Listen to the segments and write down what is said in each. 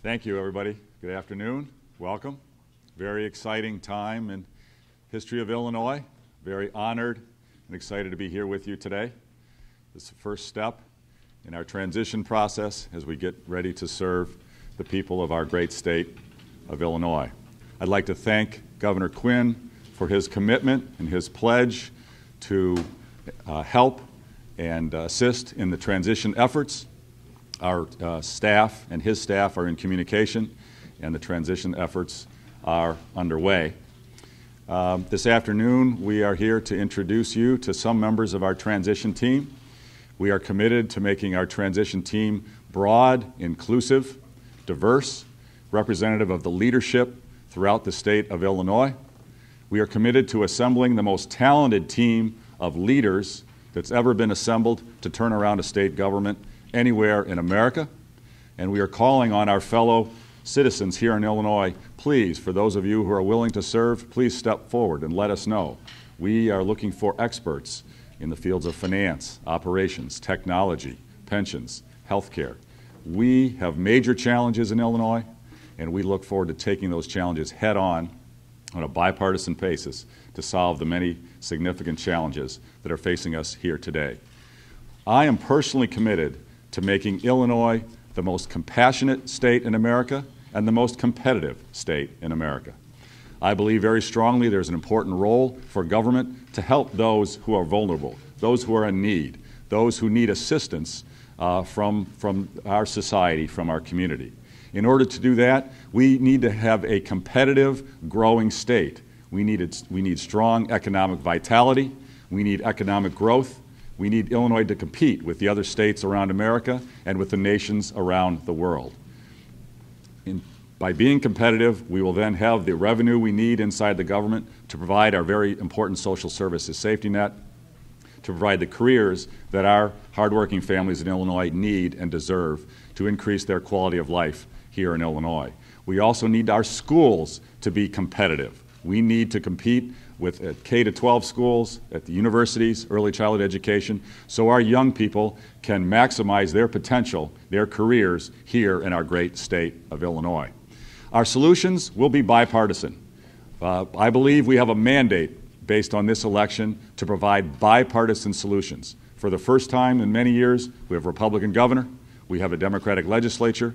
Thank you, everybody. Good afternoon. Welcome. Very exciting time in history of Illinois. Very honored and excited to be here with you today. This is the first step in our transition process as we get ready to serve the people of our great state of Illinois. I'd like to thank Governor Quinn for his commitment and his pledge to help and assist in the transition efforts. Our staff and his staff are in communication, and the transition efforts are underway. This afternoon, we are here to introduce you to some members of our transition team. We are committed to making our transition team broad, inclusive, diverse, representative of the leadership throughout the state of Illinois. We are committed to assembling the most talented team of leaders that's ever been assembled to turn around a state government anywhere in America. And we are calling on our fellow citizens here in Illinois, please, for those of you who are willing to serve, please step forward and let us know. We are looking for experts in the fields of finance, operations, technology, pensions, healthcare. We have major challenges in Illinois, and we look forward to taking those challenges head on a bipartisan basis to solve the many significant challenges that are facing us here today. I am personally committed to making Illinois the most compassionate state in America and the most competitive state in America. I believe very strongly there's an important role for government to help those who are vulnerable, those who are in need, those who need assistance from our society, from our community. In order to do that, we need to have a competitive, growing state. We need strong economic vitality. We need economic growth. We need Illinois to compete with the other states around America and with the nations around the world. By being competitive, we will then have the revenue we need inside the government to provide our very important social services safety net, to provide the careers that our hardworking families in Illinois need and deserve to increase their quality of life here in Illinois. We also need our schools to be competitive. We need to compete with K-12 schools, at the universities, early childhood education, so our young people can maximize their potential, their careers here in our great state of Illinois. Our solutions will be bipartisan. I believe we have a mandate based on this election to provide bipartisan solutions. For the first time in many years, we have a Republican governor, we have a Democratic legislature,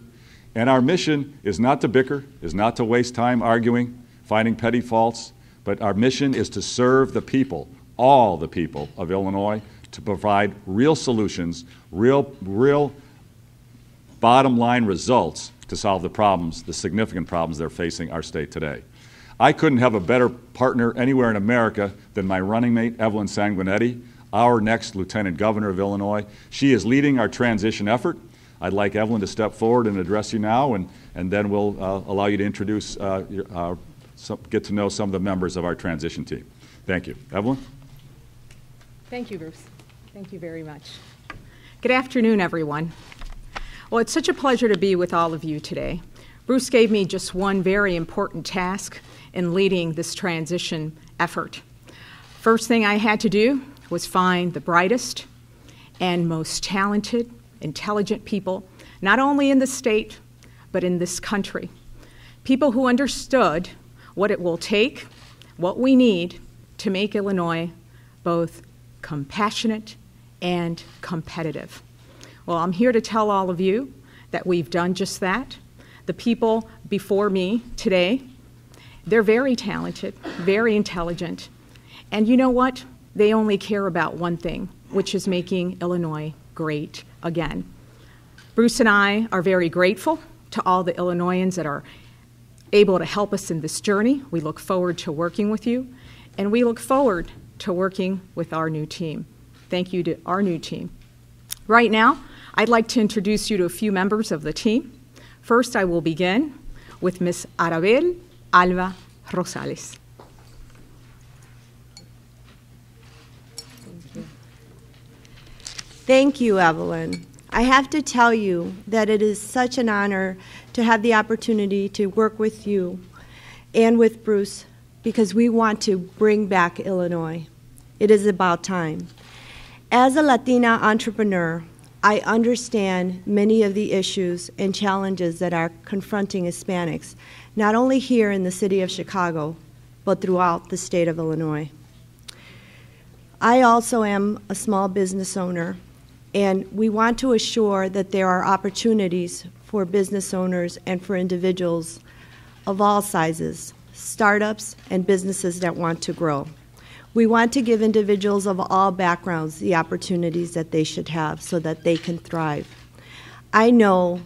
and our mission is not to bicker, is not to waste time arguing, finding petty faults, but our mission is to serve the people, all the people of Illinois, to provide real solutions, real bottom line results to solve the problems, the significant problems that are facing our state today. I couldn't have a better partner anywhere in America than my running mate, Evelyn Sanguinetti, our next Lieutenant Governor of Illinois. She is leading our transition effort. I'd like Evelyn to step forward and address you now, and then we'll allow you to introduce get to know some of the members of our transition team. Thank you. Evelyn? Thank you, Bruce. Thank you very much. Good afternoon, everyone. Well, it's such a pleasure to be with all of you today. Bruce gave me just one very important task in leading this transition effort. First thing I had to do was find the brightest and most talented, intelligent people, not only in the state, but in this country. People who understood what it will take, what we need to make Illinois both compassionate and competitive. Well, I'm here to tell all of you that we've done just that. The people before me today, they're very talented, very intelligent, and you know what? They only care about one thing, which is making Illinois great again. Bruce and I are very grateful to all the Illinoisans that are able to help us in this journey. We look forward to working with you, and we look forward to working with our new team. Thank you to our new team. Right now, I'd like to introduce you to a few members of the team. First, I will begin with Ms. Arabel Alba Rosales. Thank you, Evelyn. I have to tell you that it is such an honor to have the opportunity to work with you and with Bruce because we want to bring back Illinois. It is about time. As a Latina entrepreneur, I understand many of the issues and challenges that are confronting Hispanics, not only here in the city of Chicago, but throughout the state of Illinois. I also am a small business owner, and we want to assure that there are opportunities for business owners and for individuals of all sizes, startups and businesses that want to grow. We want to give individuals of all backgrounds the opportunities that they should have so that they can thrive. I know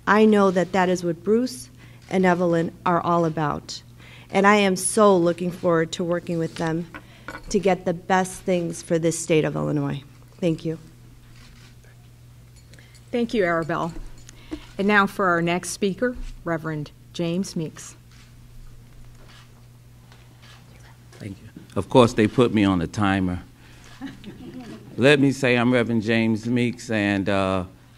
that that is what Bruce and Evelyn are all about. And I am so looking forward to working with them to get the best things for this state of Illinois. Thank you. Thank you, Arabelle. And now for our next speaker, Reverend James Meeks. Thank you. Of course, they put me on a timer. Let me say I'm Reverend James Meeks, and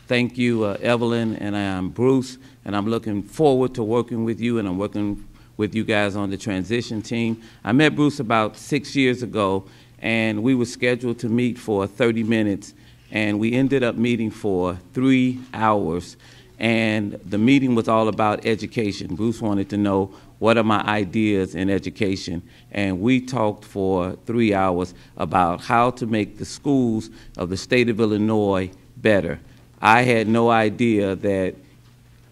thank you, Evelyn, and I'm Bruce, and I'm looking forward to working with you, and I'm working with you guys on the transition team. I met Bruce about 6 years ago, and we were scheduled to meet for 30 minutes, and we ended up meeting for 3 hours, and the meeting was all about education. Bruce wanted to know, what are my ideas in education? And we talked for 3 hours about how to make the schools of the state of Illinois better. I had no idea that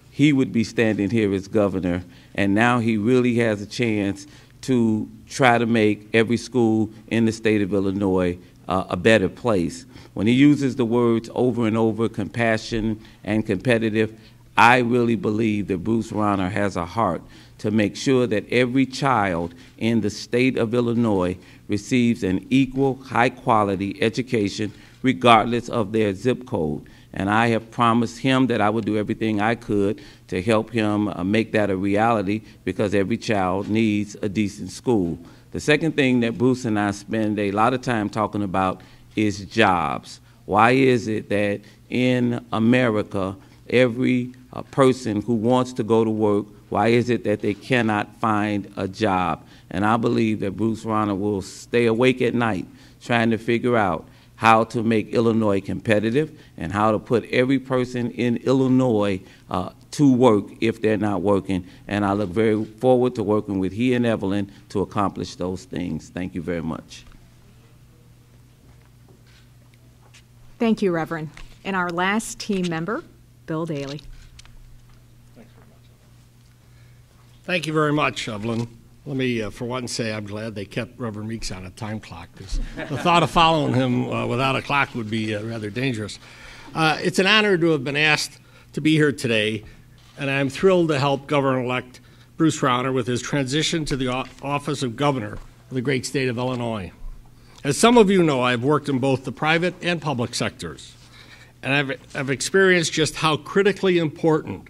he would be standing here as governor, and now he really has a chance to try to make every school in the state of Illinois a better place. When he uses the words over and over, compassion and competitive, I really believe that Bruce Rauner has a heart to make sure that every child in the state of Illinois receives an equal, high-quality education regardless of their zip code. And I have promised him that I would do everything I could to help him make that a reality, because every child needs a decent school. The second thing that Bruce and I spend a lot of time talking about is jobs. Why is it that in America, every person who wants to go to work, why is it that they cannot find a job? And I believe that Bruce Rauner will stay awake at night trying to figure out how to make Illinois competitive and how to put every person in Illinois to work if they're not working. And I look very forward to working with he and Evelyn to accomplish those things. Thank you very much. Thank you, Reverend. And our last team member, Bill Daly. Thank you very much, Evelyn. Let me, for one, say I'm glad they kept Reverend Meeks on a time clock, because the thought of following him without a clock would be rather dangerous. It's an honor to have been asked to be here today, and I'm thrilled to help Governor-elect Bruce Rauner with his transition to the office of Governor of the great state of Illinois. As some of you know, I've worked in both the private and public sectors, and I've experienced just how critically important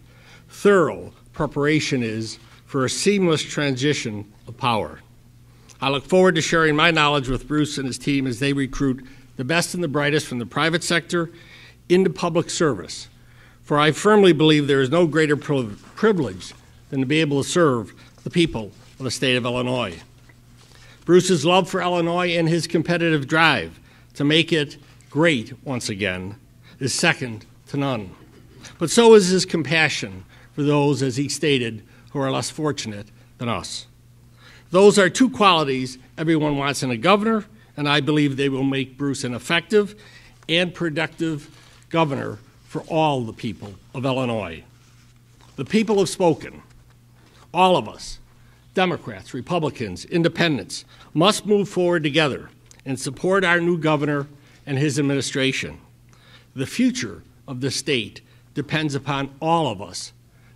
thorough preparation is for a seamless transition of power. I look forward to sharing my knowledge with Bruce and his team as they recruit the best and the brightest from the private sector into public service. For I firmly believe there is no greater privilege than to be able to serve the people of the state of Illinois. Bruce's love for Illinois and his competitive drive to make it great once again is second to none. But so is his compassion for those, as he stated, who are less fortunate than us. Those are two qualities everyone wants in a governor, and I believe they will make Bruce an effective and productive governor for all the people of Illinois. The people have spoken. All of us, Democrats, Republicans, Independents, must move forward together and support our new governor and his administration. The future of the state depends upon all of us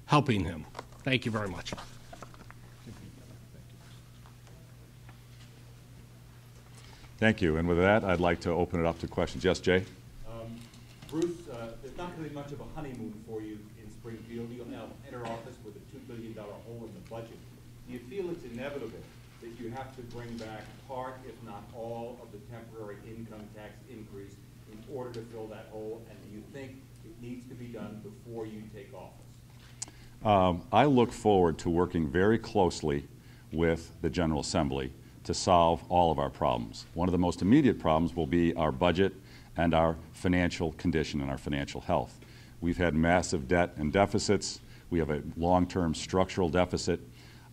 helping him. Thank you very much. Thank you. And with that, I'd like to open it up to questions. Yes, Jay? Bruce, there's not really much of a honeymoon for you in Springfield. You'll now enter office with a $2 billion hole in the budget. Do you feel it's inevitable that you have to bring back part, if not all, of the temporary income tax increase in order to fill that hole? And do you think it needs to be done before you take office? I look forward to working very closely with the General Assembly to solve all of our problems. One of the most immediate problems will be our budget and our financial condition and our financial health. We've had massive debt and deficits. We have a long-term structural deficit.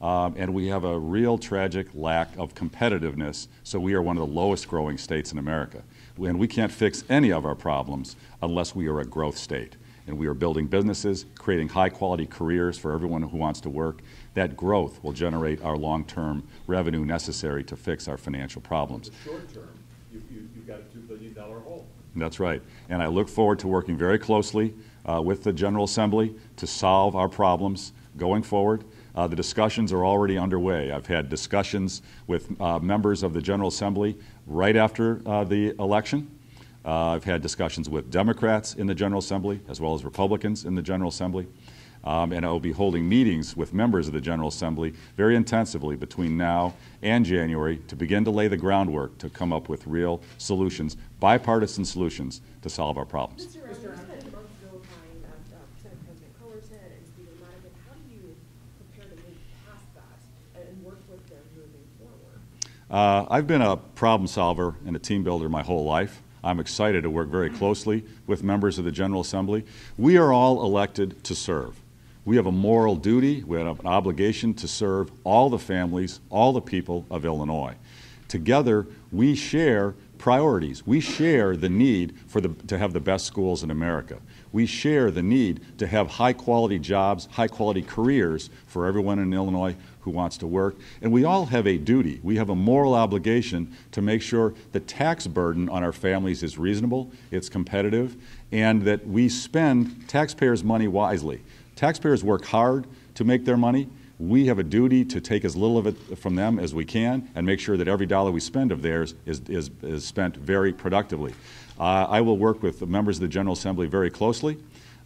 And we have a real tragic lack of competitiveness, so we are one of the lowest growing states in America. And we can't fix any of our problems unless we are a growth state. And we are building businesses, creating high-quality careers for everyone who wants to work. That growth will generate our long-term revenue necessary to fix our financial problems. In the short term, you've got a $2 billion hole. That's right. And I look forward to working very closely with the General Assembly to solve our problems going forward. The discussions are already underway. I've had discussions with members of the General Assembly right after the election. I've had discussions with Democrats in the General Assembly as well as Republicans in the General Assembly. And I will be holding meetings with members of the General Assembly very intensively between now and January to begin to lay the groundwork to come up with real solutions, bipartisan solutions to solve our problems. Mr. Rauner, you spent a month notifying Senate President Cullerton and Speaker Madigan. How do you prepare to move past that and work with them moving forward? I've been a problem solver and a team builder my whole life. I'm excited to work very closely with members of the General Assembly. We are all elected to serve. We have a moral duty, we have an obligation to serve all the families, all the people of Illinois. Together, we share priorities. We share the need to have the best schools in America. We share the need to have high-quality jobs, high-quality careers for everyone in Illinois who wants to work. And we all have a duty. We have a moral obligation to make sure the tax burden on our families is reasonable, it's competitive, and that we spend taxpayers' money wisely. Taxpayers work hard to make their money. We have a duty to take as little of it from them as we can and make sure that every dollar we spend of theirs is spent very productively. I will work with the members of the General Assembly very closely.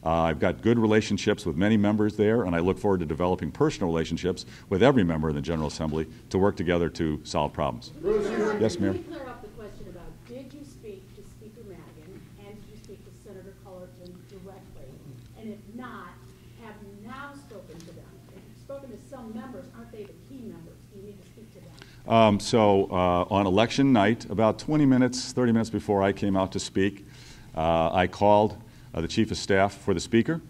I've got good relationships with many members there, and I look forward to developing personal relationships with every member in the General Assembly to work together to solve problems. Yes, Mayor? Let me clear up the question about, did you speak to Speaker Madigan and did you speak to Senator Cullerton directly? And if not, have you now spoken to them? If you've spoken to some members, aren't they the key members? Do you need to speak to them? On election night, about 30 minutes before I came out to speak, I called the Chief of Staff for the Speaker.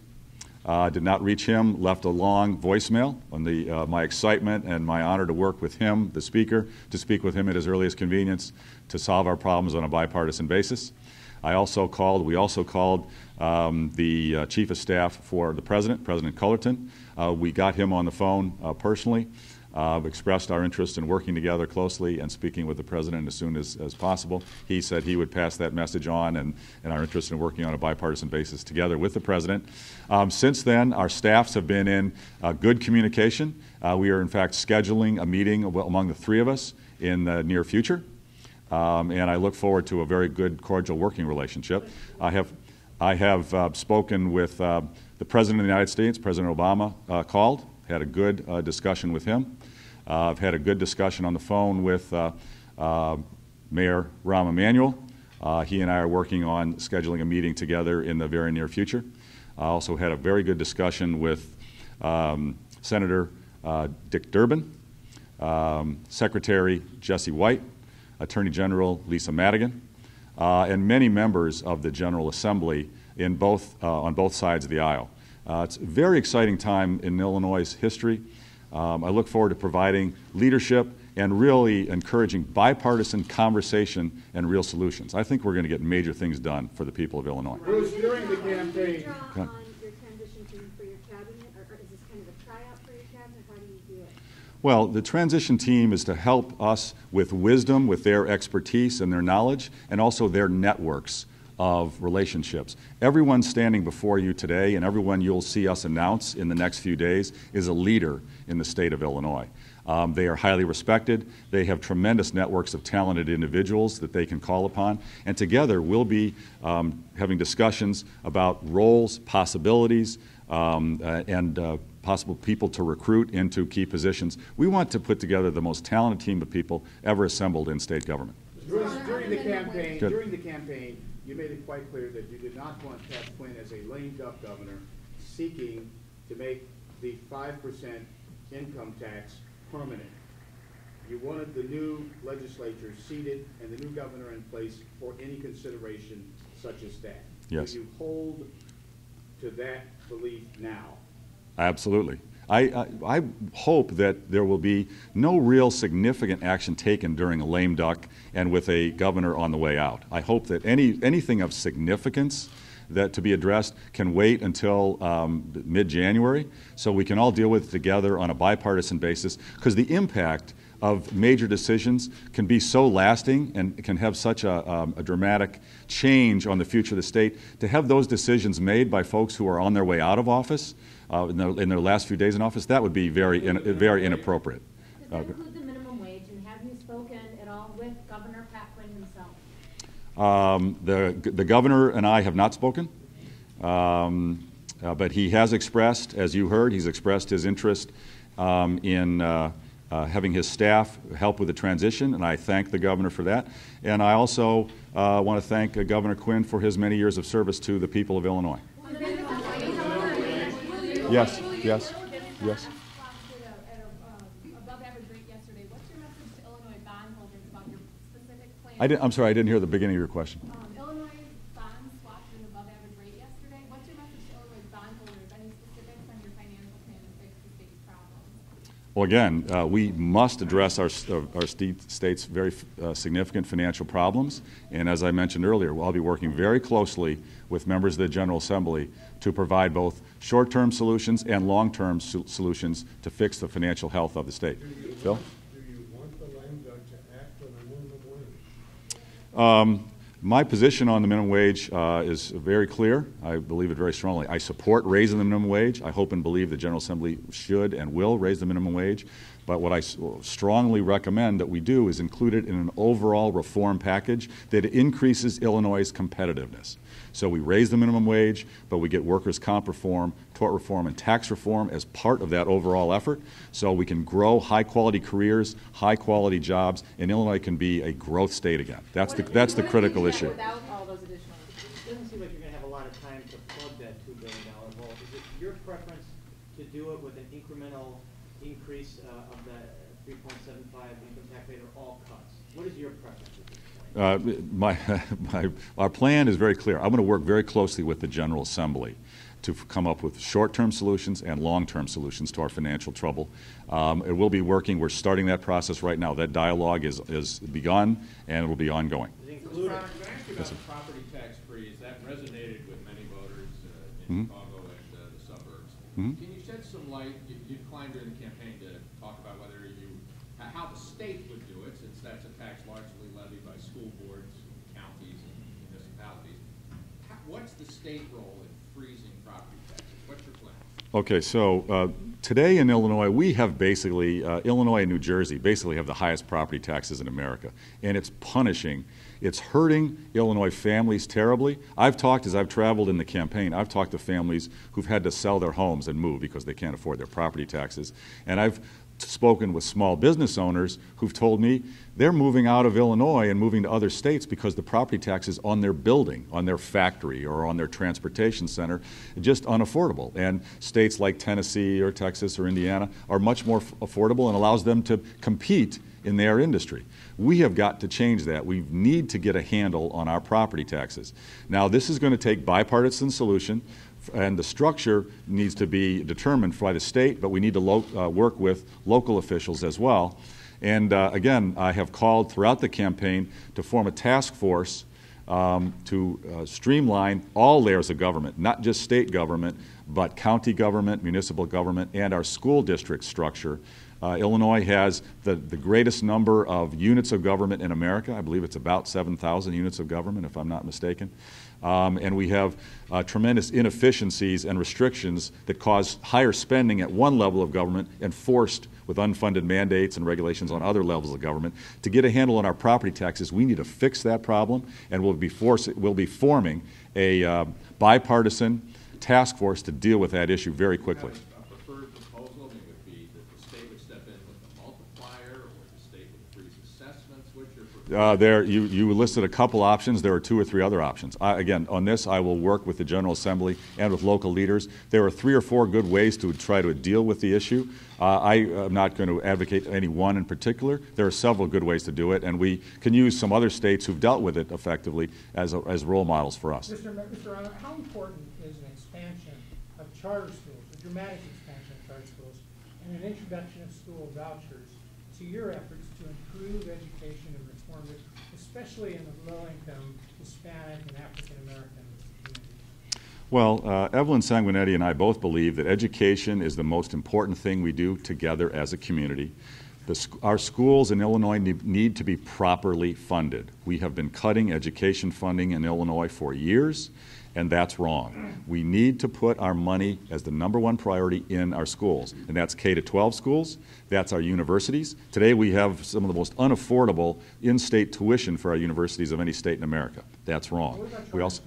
Did not reach him, left a long voicemail on my excitement and my honor to work with him, the Speaker, to speak with him at his earliest convenience to solve our problems on a bipartisan basis. We also called the Chief of Staff for the President, President Cullerton. We got him on the phone personally. Expressed our interest in working together closely and speaking with the President as soon as possible. He said he would pass that message on and our interest in working on a bipartisan basis together with the President. Since then, our staffs have been in good communication. We are, in fact, scheduling a meeting among the three of us in the near future. And I look forward to a very good, cordial working relationship. I have spoken with the President of the United States. President Obama called. Had a good discussion with him. I've had a good discussion on the phone with Mayor Rahm Emanuel. He and I are working on scheduling a meeting together in the very near future. I also had a very good discussion with Senator Dick Durbin, Secretary Jesse White, Attorney General Lisa Madigan, and many members of the General Assembly on both sides of the aisle. It's a very exciting time in Illinois' history. I look forward to providing leadership and really encouraging bipartisan conversation and real solutions. I think we're going to get major things done for the people of Illinois. Bruce, during the campaign, on your transition team for your cabinet, or is this kind of a tryout for your cabinet? How do you do it? Well, the transition team is to help us with wisdom, with their expertise and their knowledge, and also their networks of relationships. Everyone standing before you today and everyone you'll see us announce in the next few days is a leader in the state of Illinois. They are highly respected. They have tremendous networks of talented individuals that they can call upon. And together we'll be having discussions about roles, possibilities, and possible people to recruit into key positions. We want to put together the most talented team of people ever assembled in state government. Bruce, during the campaign, you made it quite clear that you did not want Pat Quinn as a lame duck governor seeking to make the 5% income tax permanent. you wanted the new legislature seated and the new governor in place for any consideration such as that. Yes. Do you hold to that belief now? Absolutely. I hope that there will be no real significant action taken during a lame duck and with a governor on the way out. I hope that anything of significance that to be addressed can wait until mid-January so we can all deal with it together on a bipartisan basis, because the impact of major decisions can be so lasting and can have such a dramatic change on the future of the state. To have those decisions made by folks who are on their way out of office in their last few days in office, that would be very inappropriate. Does that include the minimum wage, and have you spoken at all with Governor Pat Quinn himself? The governor and I have not spoken, but he has expressed, as you heard, he's expressed his interest in having his staff help with the transition, and I thank the governor for that. And I also want to thank Governor Quinn for his many years of service to the people of Illinois. Yes, yes, yes. Above average rate yesterday. What's your message to Illinois bondholders about your specific plan? I'm sorry, I didn't hear the beginning of your question. Illinois bonds swapped at an above average rate yesterday. What's your message to Illinois bondholders? Any specifics on your financial plan to fix the state's problems? Well, again, we must address our state's very significant financial problems. And as I mentioned earlier, I'll be working very closely with members of the General Assembly to provide both short-term solutions and long-term solutions to fix the financial health of the state. Bill? Do you want the lame duck to act on the minimum wage? My position on the minimum wage is very clear. I believe it very strongly. I support raising the minimum wage. I hope and believe the General Assembly should and will raise the minimum wage. But what I strongly recommend that we do is include it in an overall reform package that increases Illinois' competitiveness. So we raise the minimum wage, but we get workers' comp reform, tort reform, and tax reform as part of that overall effort, so we can grow high-quality careers, high-quality jobs, and Illinois can be a growth state again. That's the critical issue. Without all those additional It doesn't seem like you're going to have a lot of time to plug that $2 billion hole. Is it your preference to do it with an incremental increase of the 3.75 income tax rate, or all cuts? What is your preference at this point? Our plan is very clear. I'm going to work very closely with the General Assembly to come up with short-term solutions and long-term solutions to our financial trouble. It will be working. We're starting that process right now. That dialogue is begun, and it will be ongoing. Can I ask you about the property tax freeze? That resonated with many voters in Chicago and the suburbs. Can you shed some light? You declined during the campaign to talk about how the state would do it, since that's a tax largely levied by school boards, counties, and municipalities. What's the state role in freezing property taxes? What's your plan? Okay, so today in Illinois, we have basically, Illinois and New Jersey basically have the highest property taxes in America, and it's hurting Illinois families terribly. As I've traveled in the campaign, I've talked to families who've had to sell their homes and move because they can't afford their property taxes, and I've spoken with small business owners who've told me they're moving out of Illinois and moving to other states because the property taxes on their building, on their factory, or on their transportation center are just unaffordable. And states like Tennessee or Texas or Indiana are much more affordable and allows them to compete in their industry. We have got to change that. We need to get a handle on our property taxes. Now, this is going to take bipartisan solution, and the structure needs to be determined by the state, but we need to work with local officials as well. And again, I have called throughout the campaign to form a task force to streamline all layers of government, not just state government, but county government, municipal government, and our school district structure. Illinois has the greatest number of units of government in America. I believe it's about 7,000 units of government, if I'm not mistaken. And we have tremendous inefficiencies and restrictions that cause higher spending at one level of government enforced with unfunded mandates and regulations on other levels of government. To get a handle on our property taxes, we need to fix that problem, and we'll be forming a bipartisan task force to deal with that issue very quickly. A preferred proposal would be that the state would step in with a multiplier, or the state would freeze assessments. What's your preferred You listed a couple options. There are 2 or 3 other options. Again, on this, I will work with the General Assembly and with local leaders. There are 3 or 4 good ways to try to deal with the issue. I am not going to advocate any one in particular. There are several good ways to do it, and we can use some other states who've dealt with it effectively as role models for us. Mr. Rauner, how important is an expansion of charter schools, a dramatic expansion of charter schools, and an introduction of school vouchers to your efforts to improve education and reform it, especially in the low-income Hispanic and African-American communities? Well, Evelyn Sanguinetti and I both believe that education is the most important thing we do together as a community. Our schools in Illinois need to be properly funded. We have been cutting education funding in Illinois for years, and that's wrong. We need to put our money as the #1 priority in our schools, and that's K-12 schools, that's our universities. Today we have some of the most unaffordable in-state tuition for our universities of any state in America. That's wrong. We also,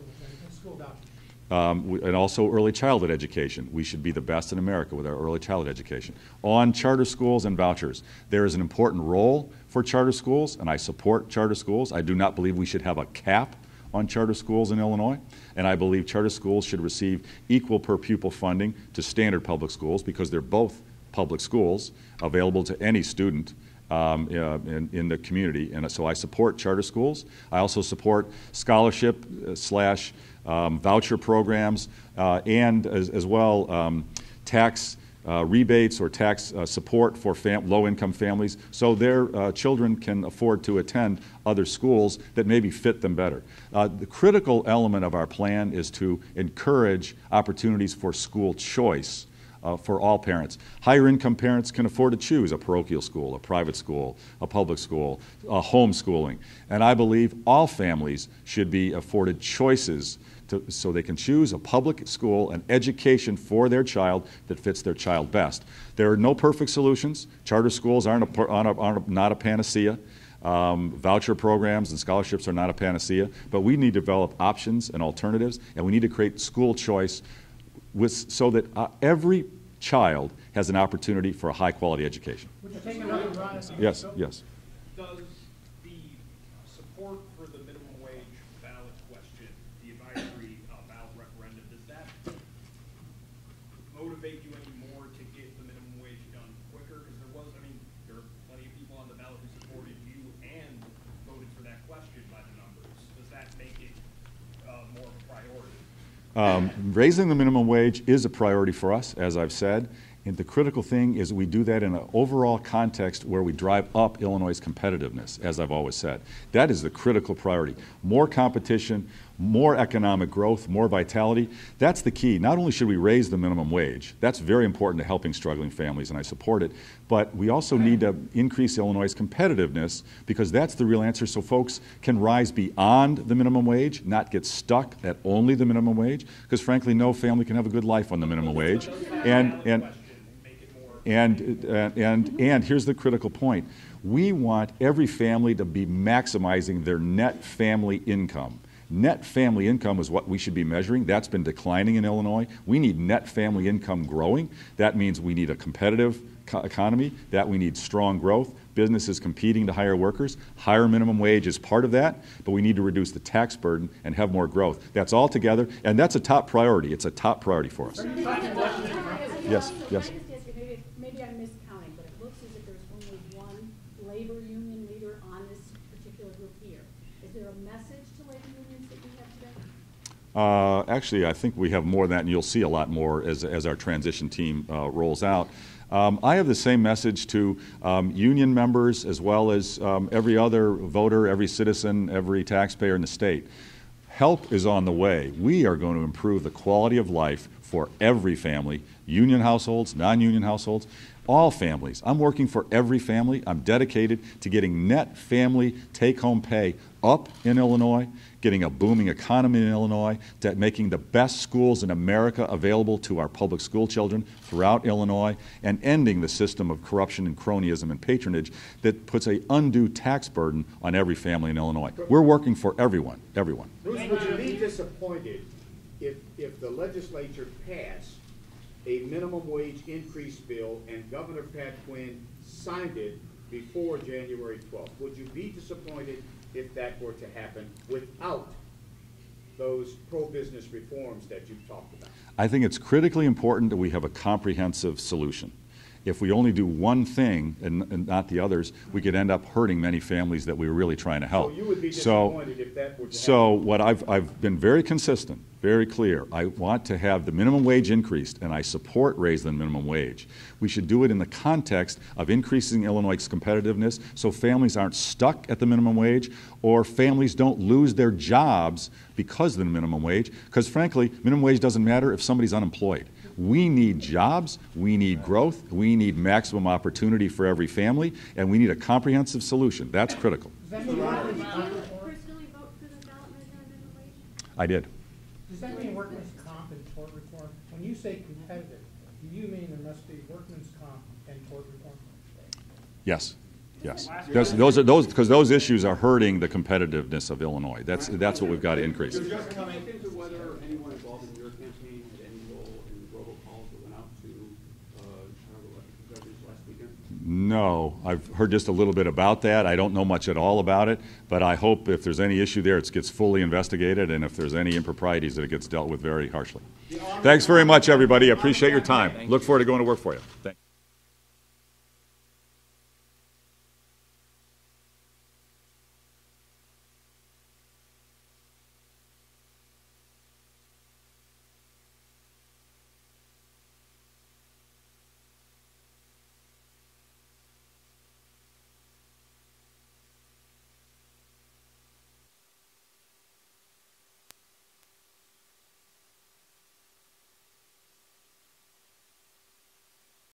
and also early childhood education. We should be the best in America with our early childhood education. On charter schools and vouchers, there is an important role for charter schools, and I support charter schools. I do not believe we should have a cap on charter schools in Illinois, and I believe charter schools should receive equal per pupil funding to standard public schools because they're both public schools available to any student in the community, and so I support charter schools. I also support scholarship slash voucher programs and as well tax rebates or tax support for low-income families so their children can afford to attend other schools that maybe fit them better. The critical element of our plan is to encourage opportunities for school choice for all parents. Higher income parents can afford to choose a parochial school, a private school, a public school, homeschooling. And I believe all families should be afforded choices so they can choose a public school, an education for their child that fits their child best. There are no perfect solutions. Charter schools aren't not a panacea. Voucher programs and scholarships are not a panacea. But we need to develop options and alternatives, and we need to create school choice so that every child has an opportunity for a high-quality education. Would you take another run at Yes, yes. Does the support for the minimum wage ballot question, the advisory ballot referendum, does that motivate you anymore to get the minimum wage done quicker? Because there are plenty of people on the ballot who supported you and voted for that question by the numbers. Does that make it more of a priority? Raising the minimum wage is a priority for us, as I've said. And the critical thing is we do that in an overall context where we drive up Illinois' competitiveness, as I've always said. That is the critical priority. More competition, more economic growth, more vitality. That's the key. Not only should we raise the minimum wage, that's very important to helping struggling families, and I support it, but we also need to increase Illinois' competitiveness because that's the real answer so folks can rise beyond the minimum wage, not get stuck at only the minimum wage, because frankly, no family can have a good life on the minimum wage. And here's the critical point. We want every family to be maximizing their net family income. Net family income is what we should be measuring. That's been declining in Illinois. We need net family income growing. That means we need a competitive economy, that we need strong growth, businesses competing to hire workers. Higher minimum wage is part of that, but we need to reduce the tax burden and have more growth. That's all together, and that's a top priority. It's a top priority for us. Yes, yes. Maybe I'm miscounting, but it looks as if there's only one labor union leader on this particular group here. Is there a message to labor unions that we have today? Actually, I think we have more than that, and you'll see a lot more as our transition team rolls out. I have the same message to union members as well as every other voter, every citizen, every taxpayer in the state. Help is on the way. We are going to improve the quality of life for every family, union households, non-union households, all families. I'm working for every family. I'm dedicated to getting net family take-home pay up in Illinois, getting a booming economy in Illinois, to making the best schools in America available to our public school children throughout Illinois, and ending the system of corruption and cronyism and patronage that puts an undue tax burden on every family in Illinois. We're working for everyone, everyone. Bruce, would you be disappointed if the legislature passed a minimum wage increase bill and Governor Pat Quinn signed it before January 12th? Would you be disappointed if that were to happen without those pro-business reforms that you've talked about? I think it's critically important that we have a comprehensive solution. If we only do one thing and not the others, we could end up hurting many families that we were really trying to help. So you would be disappointed if that were to happen? So what I've been very consistent, very clear. I want to have the minimum wage increased, and I support raising the minimum wage. We should do it in the context of increasing Illinois' competitiveness so families aren't stuck at the minimum wage or families don't lose their jobs because of the minimum wage. Because frankly, minimum wage doesn't matter if somebody's unemployed. We need jobs, we need growth, we need maximum opportunity for every family, and we need a comprehensive solution. That's critical. Did you personally vote for the ballot measure on minimum wage? I did. Does that mean workman's comp and tort reform? When you say competitive, do you mean there must be workman's comp and tort reform? Yes. Yes. Because those issues are hurting the competitiveness of Illinois. That's what we've got to increase. Did you just comment into whether anyone involved in your campaign had any role in the robocalls that went out to Chicago judges last weekend? No. I've heard just a little bit about that. I don't know much at all about it, but I hope if there's any issue there, it gets fully investigated, and if there's any improprieties, that it gets dealt with very harshly. Thanks very much, everybody. I appreciate your time. Look forward to going to work for you. Thank you.